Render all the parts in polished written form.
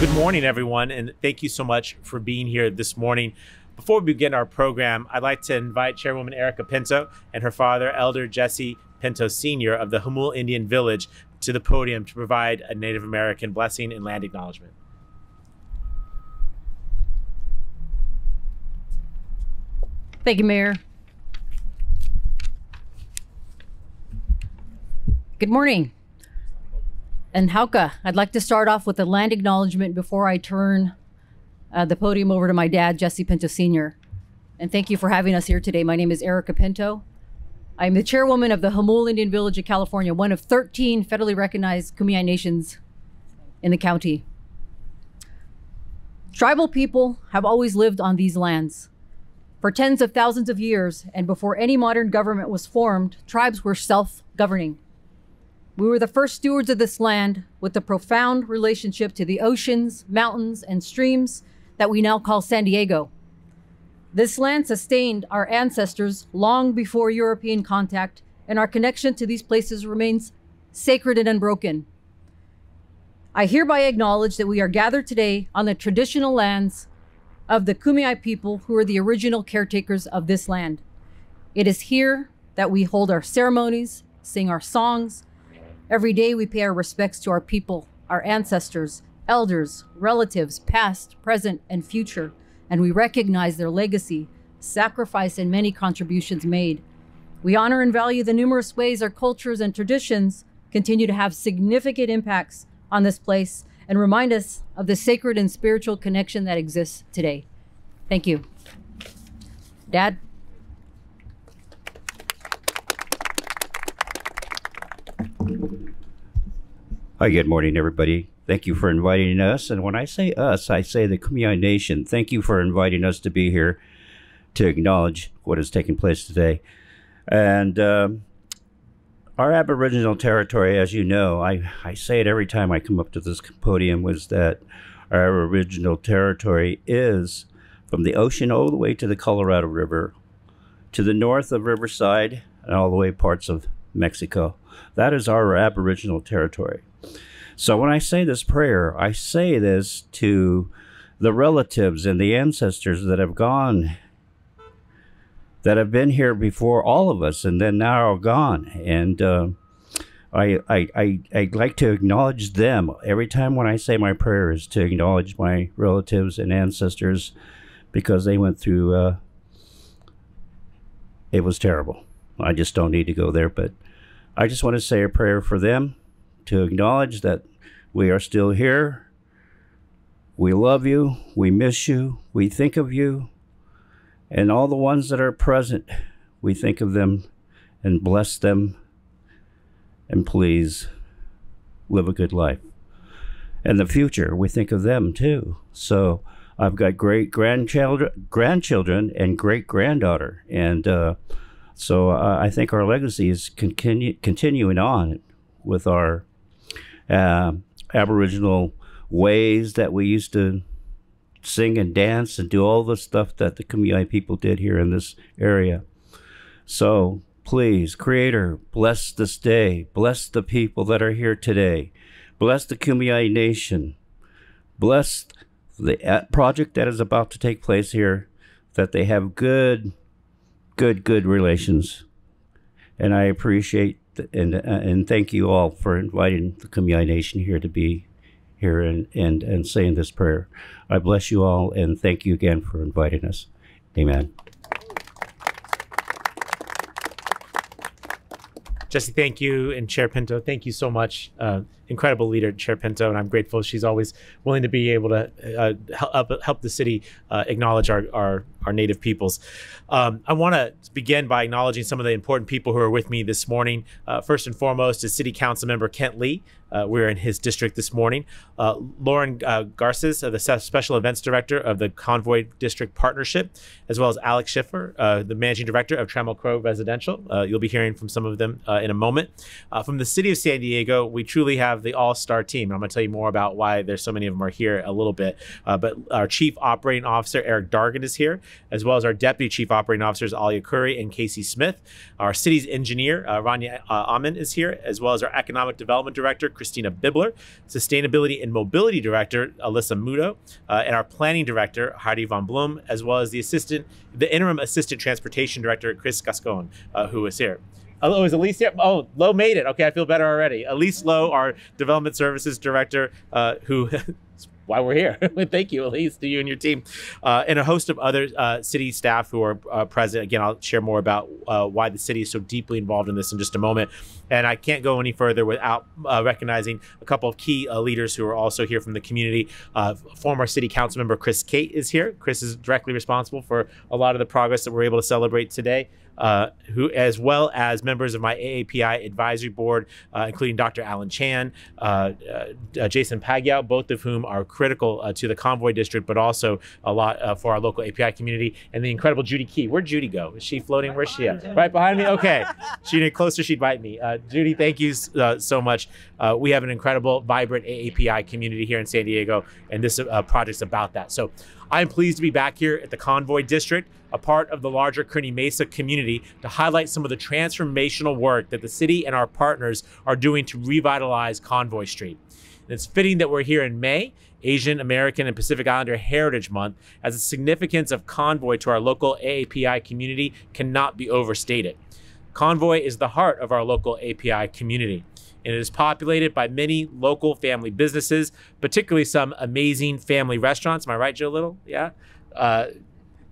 Good morning, everyone, and thank you so much for being here this morning. Before we begin our program, I'd like to invite Chairwoman Erica Pinto and her father, Elder Jesse Pinto Sr. of the Hamul Indian Village, to the podium to provide a Native American blessing and land acknowledgement. Thank you, Mayor. Good morning. And Hauka, I'd like to start off with a land acknowledgement before I turn the podium over to my dad, Jesse Pinto Sr. And thank you for having us here today. My name is Erica Pinto. I'm the chairwoman of the Hamul Indian Village of California, one of 13 federally recognized Kumeyaay nations in the county. Tribal people have always lived on these lands. For tens of thousands of years, and before any modern government was formed, tribes were self-governing. We were the first stewards of this land with a profound relationship to the oceans, mountains, and streams that we now call San Diego. This land sustained our ancestors long before European contact, and our connection to these places remains sacred and unbroken. I hereby acknowledge that we are gathered today on the traditional lands of the Kumeyaay people, who are the original caretakers of this land. It is here that we hold our ceremonies, sing our songs. Every day we pay our respects to our people, our ancestors, elders, relatives, past, present, and future, and we recognize their legacy, sacrifice, and many contributions made. We honor and value the numerous ways our cultures and traditions continue to have significant impacts on this place and remind us of the sacred and spiritual connection that exists today. Thank you. Dad? Hi, good morning, everybody. Thank you for inviting us. And when I say us, I say the Kumeyaay Nation. Thank you for inviting us to be here to acknowledge what is taking place today. And our Aboriginal territory, as you know, I say it every time I come up to this podium, was that our Aboriginal territory is from the ocean all the way to the Colorado River, to the north of Riverside, and all the way parts of Mexico. That is our Aboriginal territory. So when I say this prayer, I say this to the relatives and the ancestors that have gone, that have been here before all of us and then now are gone. And I'd like to acknowledge them. Every time when I say my prayer is to acknowledge my relatives and ancestors, because they went through, it was terrible. I just don't need to go there, but I just want to say a prayer for them, to acknowledge that we are still here. We love you. We miss you. We think of you. And all the ones that are present, we think of them and bless them. And please live a good life. And the future, we think of them too. So I've got grandchildren and great-granddaughter. And so I think our legacy is continuing on with our Aboriginal ways that we used to sing and dance and do all the stuff that the Kumeyaay people did here in this area. So please, Creator, bless this day. Bless the people that are here today. Bless the Kumeyaay Nation. Bless the project that is about to take place here, that they have good relations. And I appreciate and thank you all for inviting the Kumeyaay Nation here to be here and saying this prayer. I bless you all and thank you again for inviting us. Amen. Jesse, thank you. And Chair Pinto, thank you so much. Incredible leader, Chair Pinto, and I'm grateful she's always willing to be able to help the city acknowledge our Native peoples. I want to begin by acknowledging some of the important people who are with me this morning. First and foremost is City Council Member Kent Lee. We're in his district this morning. Lauren Garces, the Special Events Director of the Convoy District Partnership, as well as Alex Schiffer, the Managing Director of Trammell Crow Residential. You'll be hearing from some of them in a moment. From the City of San Diego, we truly have the all-star team. I'm going to tell you more about why there's so many of them are here a little bit. But our Chief Operating Officer, Eric Dargan, is here. as well as our Deputy Chief Operating Officers, Alia Curry and Casey Smith. Our city's engineer, Rania Amin, is here, as well as our Economic Development Director, Christina Bibler, Sustainability and Mobility Director, Alyssa Mudo, and our Planning Director, Heidi von Blum, as well as the Interim Assistant Transportation Director, Chris Gascon, who is here. Oh, is Elise here? Oh, Lo made it. Okay, I feel better already. Elise Lowe, our Development Services Director, who why we're here. Thank you, Elise, to you and your team, and a host of other city staff who are present. Again, I'll share more about why the city is so deeply involved in this in just a moment. And I can't go any further without recognizing a couple of key leaders who are also here from the community. Former City Council member Chris Cate is here. Chris is directly responsible for a lot of the progress that we're able to celebrate today. Who, as well as members of my AAPI advisory board, including Dr. Alan Chan, Jason Pagyao, both of whom are critical to the Convoy District, but also a lot for our local API community, and the incredible Judy Key. Where'd Judy go? Is she floating? Where's she at? Right behind me? Okay. She did closer, she'd bite me. Judy, thank you so much. We have an incredible, vibrant AAPI community here in San Diego, and this project's about that. So I'm pleased to be back here at the Convoy District, a part of the larger Kearny Mesa community, to highlight some of the transformational work that the city and our partners are doing to revitalize Convoy Street. And it's fitting that we're here in May, Asian American and Pacific Islander Heritage Month, as the significance of Convoy to our local AAPI community cannot be overstated. Convoy is the heart of our local API community, and it is populated by many local family businesses, particularly some amazing family restaurants. Am I right, Joe Little? Yeah.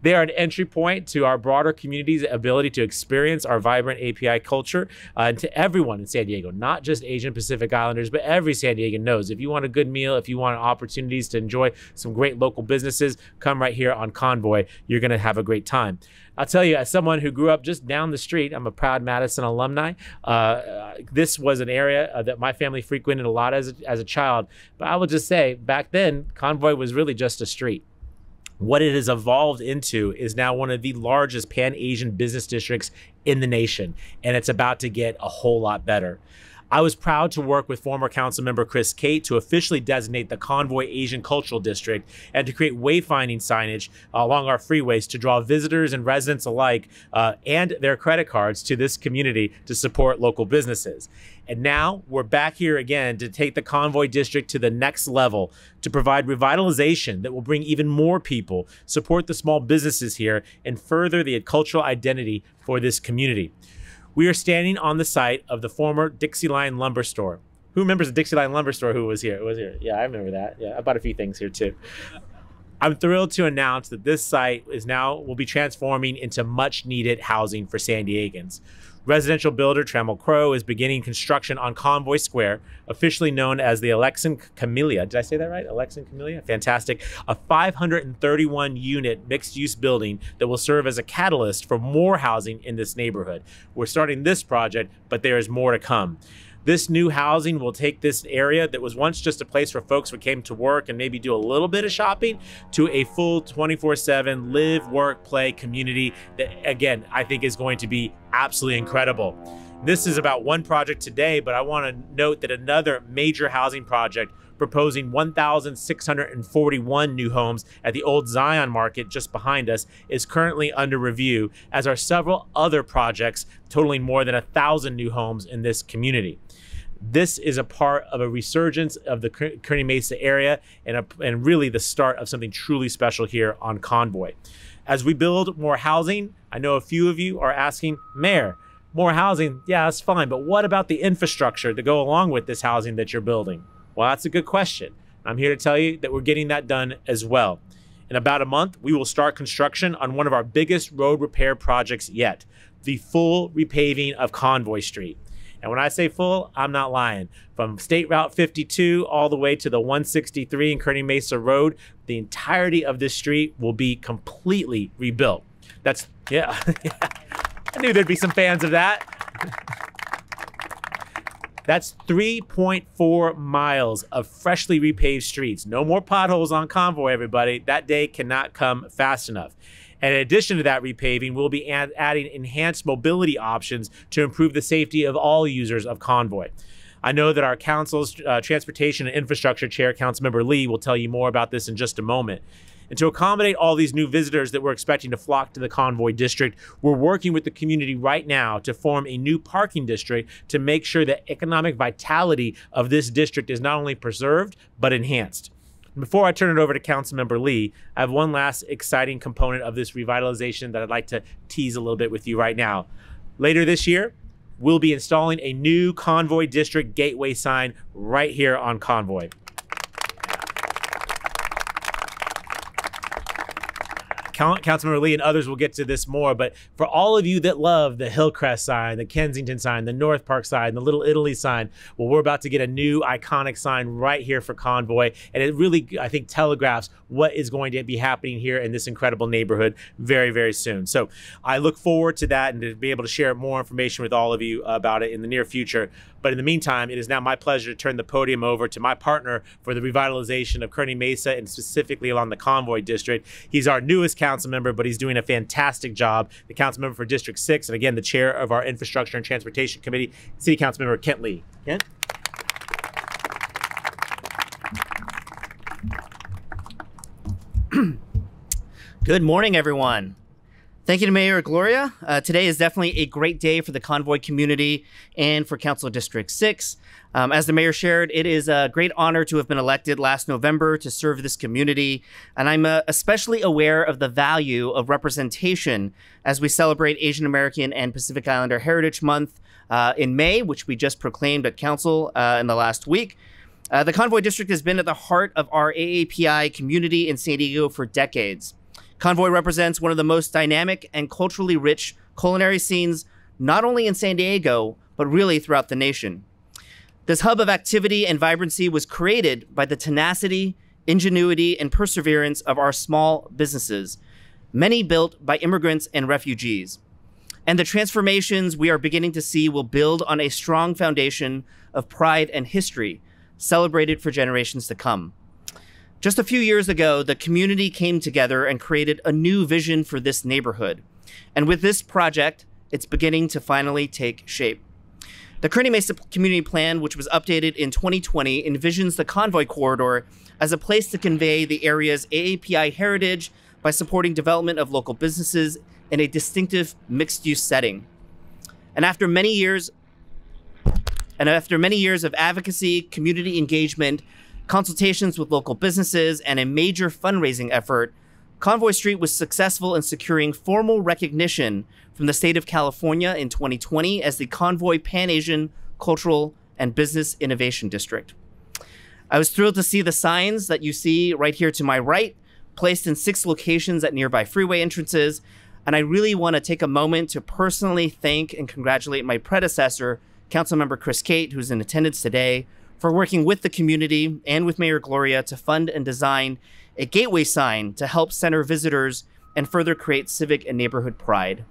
They are an entry point to our broader community's ability to experience our vibrant API culture, and to everyone in San Diego, not just Asian Pacific Islanders, but every San Diegan knows if you want a good meal, if you want opportunities to enjoy some great local businesses, come right here on Convoy. You're going to have a great time. I'll tell you, as someone who grew up just down the street, I'm a proud Madison alumni. This was an area that my family frequented a lot as a child. But I will just say, back then, Convoy was really just a street. What it has evolved into is now one of the largest Pan-Asian business districts in the nation, and it's about to get a whole lot better. I was proud to work with former council member Chris Cate to officially designate the Convoy Asian Cultural District and to create wayfinding signage along our freeways to draw visitors and residents alike and their credit cards to this community to support local businesses. And now we're back here again to take the Convoy District to the next level, to provide revitalization that will bring even more people, support the small businesses here, and further the cultural identity for this community. We are standing on the site of the former Dixie Line Lumber Store. Who remembers the Dixie Line Lumber Store? Who was here? It was here. Yeah, I remember that. Yeah, I bought a few things here too. I'm thrilled to announce that this site will be transforming into much needed housing for San Diegans. Residential builder Trammell Crow is beginning construction on Convoy Square, officially known as the Alexan Camellia. Did I say that right? Alexan Camellia? Fantastic. A 531-unit mixed-use building that will serve as a catalyst for more housing in this neighborhood. We're starting this project, but there is more to come. This new housing will take this area that was once just a place where folks would came to work and maybe do a little bit of shopping to a full 24/7 live, work, play community that, again, I think is going to be absolutely incredible. This is about one project today, but I want to note that another major housing project proposing 1,641 new homes at the Old Zion Market just behind us is currently under review, as are several other projects totaling more than 1,000 new homes in this community. This is a part of a resurgence of the Kearny Mesa area and really the start of something truly special here on Convoy. As we build more housing, I know a few of you are asking, Mayor, more housing, yeah, that's fine, but what about the infrastructure to go along with this housing that you're building? Well, that's a good question. I'm here to tell you that we're getting that done as well. In about a month, we will start construction on one of our biggest road repair projects yet, the full repaving of Convoy Street. And when I say full, I'm not lying. From State Route 52 all the way to the 163 in Kearny Mesa Road, the entirety of this street will be completely rebuilt. That's, yeah, I knew there'd be some fans of that. That's 3.4 miles of freshly repaved streets. No more potholes on Convoy, everybody. That day cannot come fast enough. And in addition to that repaving, we'll be adding enhanced mobility options to improve the safety of all users of Convoy. I know that our council's Transportation and Infrastructure Chair, Councilmember Lee, will tell you more about this in just a moment. And to accommodate all these new visitors that we're expecting to flock to the Convoy District, we're working with the community right now to form a new parking district to make sure that economic vitality of this district is not only preserved, but enhanced. Before I turn it over to Councilmember Lee, I have one last exciting component of this revitalization that I'd like to tease a little bit with you right now. Later this year, we'll be installing a new Convoy District gateway sign right here on Convoy. Councilmember Lee and others will get to this more, but for all of you that love the Hillcrest sign, the Kensington sign, the North Park sign, the Little Italy sign, well, we're about to get a new iconic sign right here for Convoy, and it really, I think, telegraphs what is going to be happening here in this incredible neighborhood very, very soon. So I look forward to that and to be able to share more information with all of you about it in the near future. But in the meantime, it is now my pleasure to turn the podium over to my partner for the revitalization of Kearny Mesa and specifically along the Convoy District. He's our newest council member, but he's doing a fantastic job. The council member for District 6, and again, the chair of our Infrastructure and Transportation Committee, City Council Member Kent Lee. Kent? Good morning, everyone. Thank you to Mayor Gloria. Today is definitely a great day for the Convoy community and for Council District 6. As the mayor shared, it is a great honor to have been elected last November to serve this community. And I'm especially aware of the value of representation as we celebrate Asian American and Pacific Islander Heritage Month in May, which we just proclaimed at Council in the last week. The Convoy District has been at the heart of our AAPI community in San Diego for decades. Convoy represents one of the most dynamic and culturally rich culinary scenes, not only in San Diego, but really throughout the nation. This hub of activity and vibrancy was created by the tenacity, ingenuity, and perseverance of our small businesses, many built by immigrants and refugees. And the transformations we are beginning to see will build on a strong foundation of pride and history, celebrated for generations to come. Just a few years ago, the community came together and created a new vision for this neighborhood. And with this project, it's beginning to finally take shape. The Kearny Mesa Community Plan, which was updated in 2020, envisions the Convoy Corridor as a place to convey the area's AAPI heritage by supporting development of local businesses in a distinctive mixed-use setting. And after many years of advocacy, community engagement, consultations with local businesses, and a major fundraising effort, Convoy Street was successful in securing formal recognition from the state of California in 2020 as the Convoy Pan-Asian Cultural and Business Innovation District. I was thrilled to see the signs that you see right here to my right, placed in 6 locations at nearby freeway entrances, and I really want to take a moment to personally thank and congratulate my predecessor, Councilmember Chris Cate, who's in attendance today, for working with the community and with Mayor Gloria to fund and design a gateway sign to help center visitors and further create civic and neighborhood pride.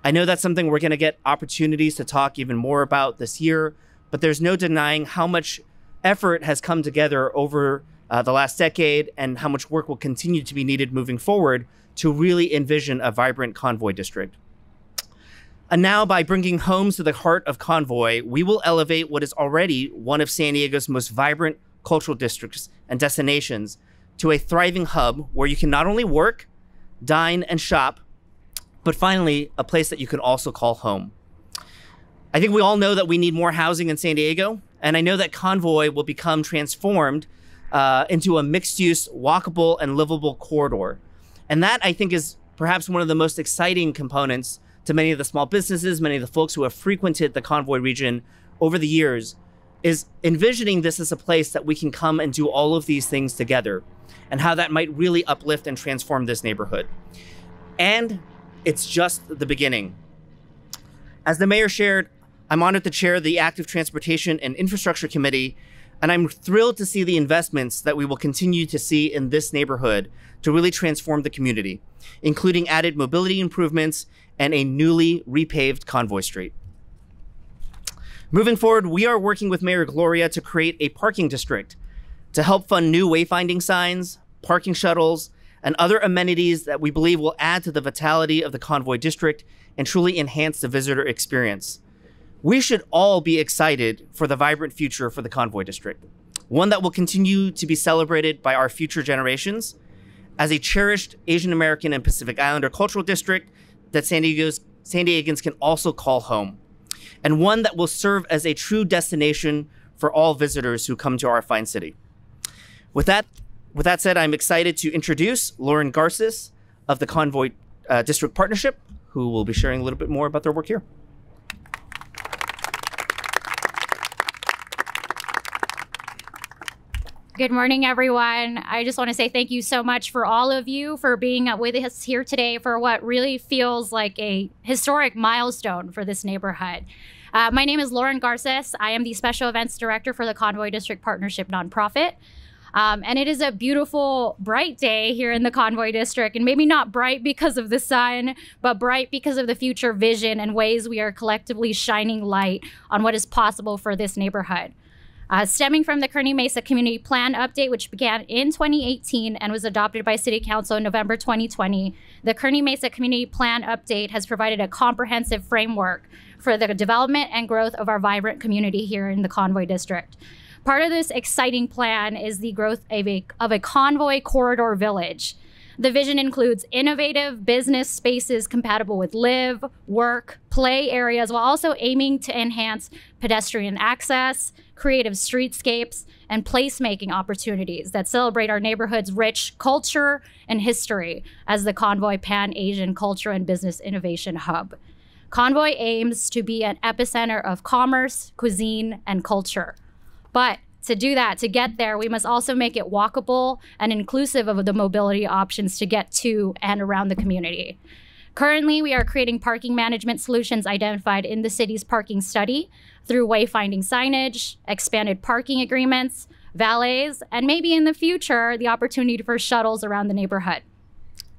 I know that's something we're going to get opportunities to talk even more about this year, but there's no denying how much effort has come together over the last decade and how much work will continue to be needed moving forward to really envision a vibrant Convoy district. And now, by bringing homes to the heart of Convoy, we will elevate what is already one of San Diego's most vibrant cultural districts and destinations to a thriving hub where you can not only work, dine, and shop, but finally, a place that you can also call home. I think we all know that we need more housing in San Diego, and I know that Convoy will become transformed into a mixed-use, walkable, and livable corridor. And that, I think, is perhaps one of the most exciting components to many of the small businesses, many of the folks who have frequented the Convoy region over the years, is envisioning this as a place that we can come and do all of these things together, and how that might really uplift and transform this neighborhood. And it's just the beginning. As the mayor shared, I'm honored to chair the Active Transportation and Infrastructure Committee, and I'm thrilled to see the investments that we will continue to see in this neighborhood to really transform the community, including added mobility improvements and a newly repaved Convoy Street. Moving forward, we are working with Mayor Gloria to create a parking district to help fund new wayfinding signs, parking shuttles, and other amenities that we believe will add to the vitality of the Convoy district and truly enhance the visitor experience. We should all be excited for the vibrant future for the Convoy district, one that will continue to be celebrated by our future generations, as a cherished Asian American and Pacific Islander cultural district that San Diegans can also call home, and one that will serve as a true destination for all visitors who come to our fine city. With that said, I'm excited to introduce Lauren Garces of the Convoy District Partnership, who will be sharing a little bit more about their work here. Good morning, everyone. I just want to say thank you so much for all of you for being with us here today for what really feels like a historic milestone for this neighborhood. My name is Lauren Garces. I am the Special Events Director for the Convoy District Partnership nonprofit. And it is a beautiful, bright day here in the Convoy District, and maybe not bright because of the sun, but bright because of the future vision and ways we are collectively shining light on what is possible for this neighborhood. Stemming from the Kearny Mesa Community Plan update, which began in 2018 and was adopted by City Council in November 2020, the Kearny Mesa Community Plan update has provided a comprehensive framework for the development and growth of our vibrant community here in the Convoy District. Part of this exciting plan is the growth of a Convoy Corridor Village. The vision includes innovative business spaces compatible with live, work, play areas, while also aiming to enhance pedestrian access, creative streetscapes, and placemaking opportunities that celebrate our neighborhood's rich culture and history as the Convoy Pan-Asian Culture and Business Innovation Hub. Convoy aims to be an epicenter of commerce, cuisine, and culture. But to do that, to get there, we must also make it walkable and inclusive of the mobility options to get to and around the community. Currently, we are creating parking management solutions identified in the city's parking study through wayfinding signage, expanded parking agreements, valets, and maybe in the future, the opportunity for shuttles around the neighborhood.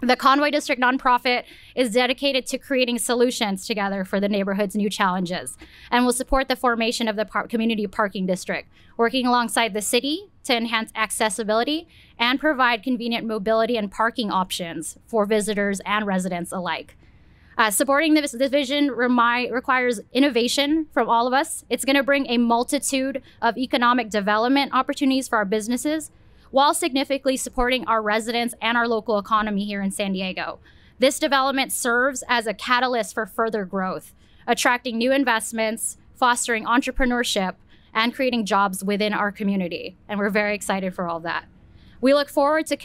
The Convoy District nonprofit is dedicated to creating solutions together for the neighborhood's new challenges and will support the formation of the community parking district, working alongside the city to enhance accessibility and provide convenient mobility and parking options for visitors and residents alike. Supporting this vision requires innovation from all of us. It's going to bring a multitude of economic development opportunities for our businesses, while significantly supporting our residents and our local economy here in San Diego. This development serves as a catalyst for further growth, attracting new investments, fostering entrepreneurship, and creating jobs within our community. And we're very excited for all that. We look forward to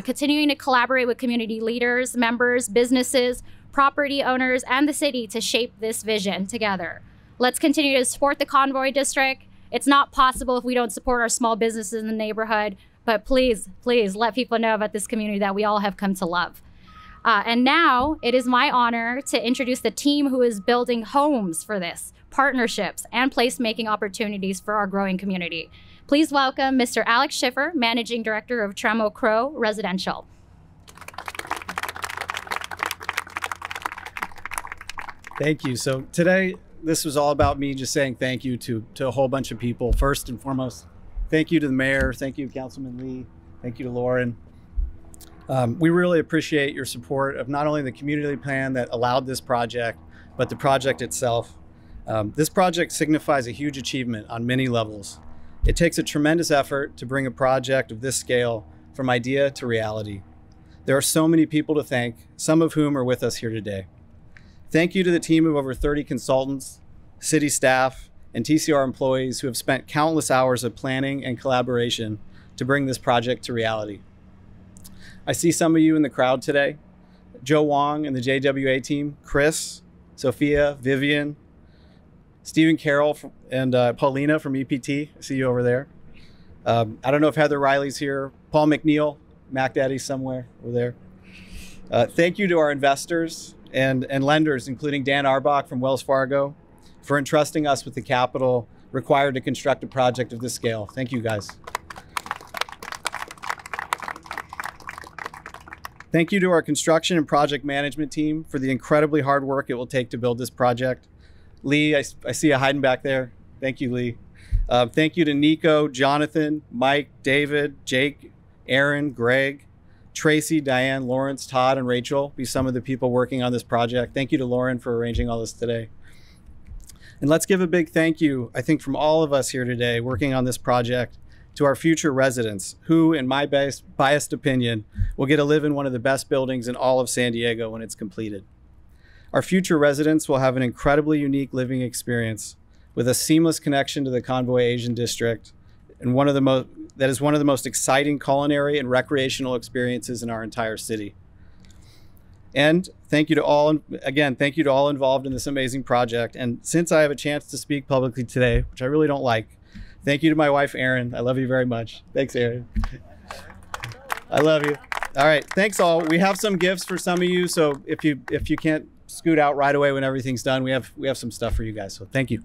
continuing to collaborate with community leaders, members, businesses, property owners, and the city to shape this vision together. Let's continue to support the Convoy District. It's not possible if we don't support our small businesses in the neighborhood. But please, please let people know about this community that we all have come to love. And now it is my honor to introduce the team who is building homes for this, partnerships, and placemaking opportunities for our growing community. Please welcome Mr. Alex Schiffer, Managing Director of Tremo Crow Residential. Thank you. So today, this was all about me just saying thank you to a whole bunch of people. First and foremost, thank you to the mayor. Thank you, Councilman Lee. Thank you to Lauren. We really appreciate your support of not only the community plan that allowed this project, but the project itself. This project signifies a huge achievement on many levels. It takes a tremendous effort to bring a project of this scale from idea to reality. There are so many people to thank, some of whom are with us here today. Thank you to the team of over 30 consultants, city staff, and TCR employees who have spent countless hours of planning and collaboration to bring this project to reality. I see some of you in the crowd today. Joe Wong and the JWA team, Chris, Sophia, Vivian, Stephen Carroll, and Paulina from EPT. I see you over there. I don't know if Heather Riley's here. Paul McNeil, Mac Daddy somewhere over there. Thank you to our investors and lenders, including Dan Arbach from Wells Fargo, for entrusting us with the capital required to construct a project of this scale. Thank you, guys. Thank you to our construction and project management team for the incredibly hard work it will take to build this project. Lee, I see you hiding back there. Thank you, Lee. Thank you to Nico, Jonathan, Mike, David, Jake, Aaron, Greg, Tracy, Diane, Lawrence, Todd, and Rachel be some of the people working on this project. Thank you to Lauren for arranging all this today. And let's give a big thank you, I think, from all of us here today working on this project to our future residents, who, in my biased opinion, will get to live in one of the best buildings in all of San Diego when it's completed. Our future residents will have an incredibly unique living experience with a seamless connection to the Convoy Asian District, and that is one of the most exciting culinary and recreational experiences in our entire city. And thank you to all involved in this amazing project. And since I have a chance to speak publicly today, which I really don't like, thank you to my wife, Erin. I love you very much. Thanks, Erin. I love you. All right, thanks all. We have some gifts for some of you, so if you can't scoot out right away when everything's done, we have some stuff for you guys. So thank you.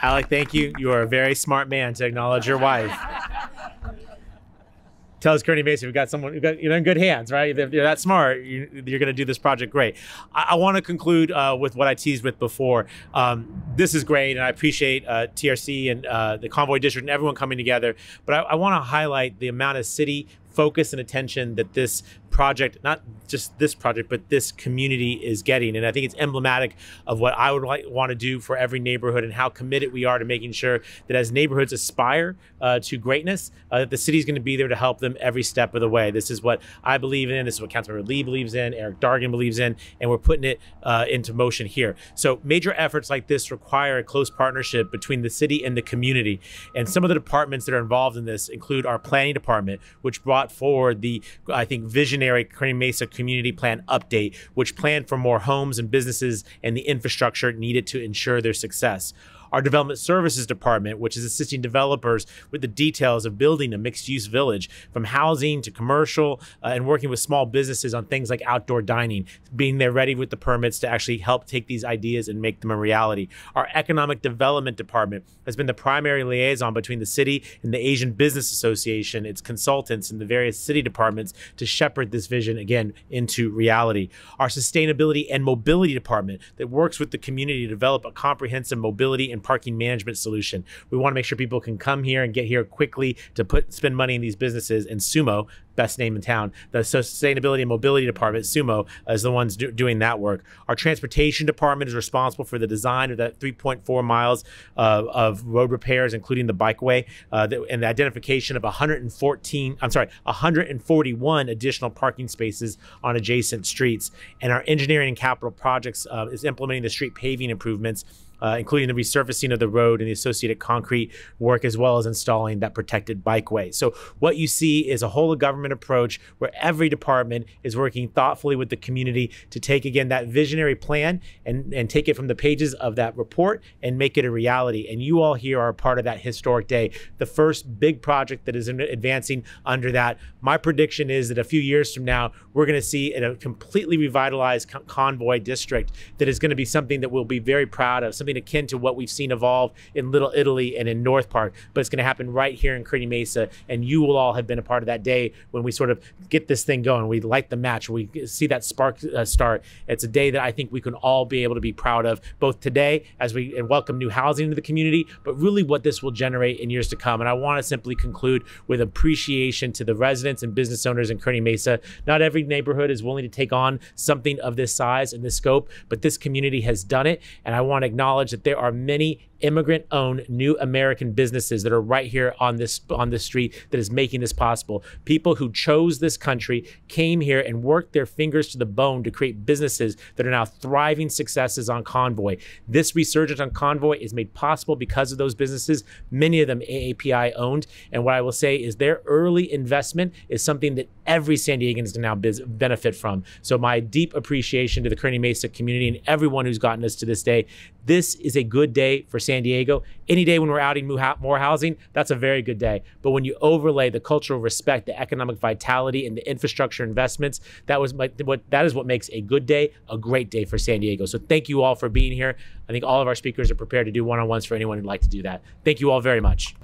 Alec, thank you. You are a very smart man to acknowledge your wife. Tell us, Kearny Mesa, you're in good hands, right? If you're that smart, you're going to do this project great. I want to conclude with what I teased with before. This is great, and I appreciate TRC and the Convoy District and everyone coming together. But I want to highlight the amount of city focus and attention that this project, not just this project, but this community is getting. And I think it's emblematic of what I would want to do for every neighborhood and how committed we are to making sure that as neighborhoods aspire to greatness, that the city is going to be there to help them every step of the way. This is what I believe in. This is what Councilmember Lee believes in, Eric Dargan believes in, and we're putting it into motion here. So major efforts like this require a close partnership between the city and the community. And some of the departments that are involved in this include our planning department, which brought forward the, I think, visionary Kearny Mesa Community Plan update, which planned for more homes and businesses and the infrastructure needed to ensure their success. Our Development Services Department, which is assisting developers with the details of building a mixed-use village, from housing to commercial, and working with small businesses on things like outdoor dining, being there ready with the permits to actually help take these ideas and make them a reality. Our Economic Development Department has been the primary liaison between the city and the Asian Business Association, its consultants, and the various city departments to shepherd this vision, again, into reality. Our Sustainability and Mobility Department that works with the community to develop a comprehensive mobility and parking management solution. We want to make sure people can come here and get here quickly to spend money in these businesses. And SUMO, best name in town, the Sustainability and Mobility Department, SUMO, is the ones doing that work. Our Transportation Department is responsible for the design of that 3.4 miles of road repairs, including the bikeway, and the identification of 141 additional parking spaces on adjacent streets. And our Engineering and Capital Projects is implementing the street paving improvements, including the resurfacing of the road and the associated concrete work, as well as installing that protected bikeway. So what you see is a whole of government approach where every department is working thoughtfully with the community to take, again, that visionary plan and take it from the pages of that report and make it a reality. And you all here are a part of that historic day, the first big project that is advancing under that. My prediction is that a few years from now, we're going to see a completely revitalized Convoy district that is going to be something that we'll be very proud of, something akin to what we've seen evolve in Little Italy and in North Park, but it's going to happen right here in Kearny Mesa, and you will all have been a part of that day when we sort of get this thing going. We light the match, we see that spark start. It's a day that I think we can all be able to be proud of, both today as we welcome new housing into the community, but really what this will generate in years to come. And I want to simply conclude with appreciation to the residents and business owners in Kearny Mesa. Not every neighborhood is willing to take on something of this size and this scope, but this community has done it, and I want to acknowledge that there are many immigrant-owned new American businesses that are right here on this street that is making this possible. People who chose this country, came here and worked their fingers to the bone to create businesses that are now thriving successes on Convoy. This resurgence on Convoy is made possible because of those businesses, many of them AAPI owned. And what I will say is their early investment is something that every San Diegan is going to now benefit from. So my deep appreciation to the Kearny Mesa community and everyone who's gotten us to this day. This is a good day for San Diego. Any day when we're adding more housing, that's a very good day. But when you overlay the cultural respect, the economic vitality, and the infrastructure investments, that is what makes a good day a great day for San Diego. So thank you all for being here. I think all of our speakers are prepared to do one-on-ones for anyone who'd like to do that. Thank you all very much.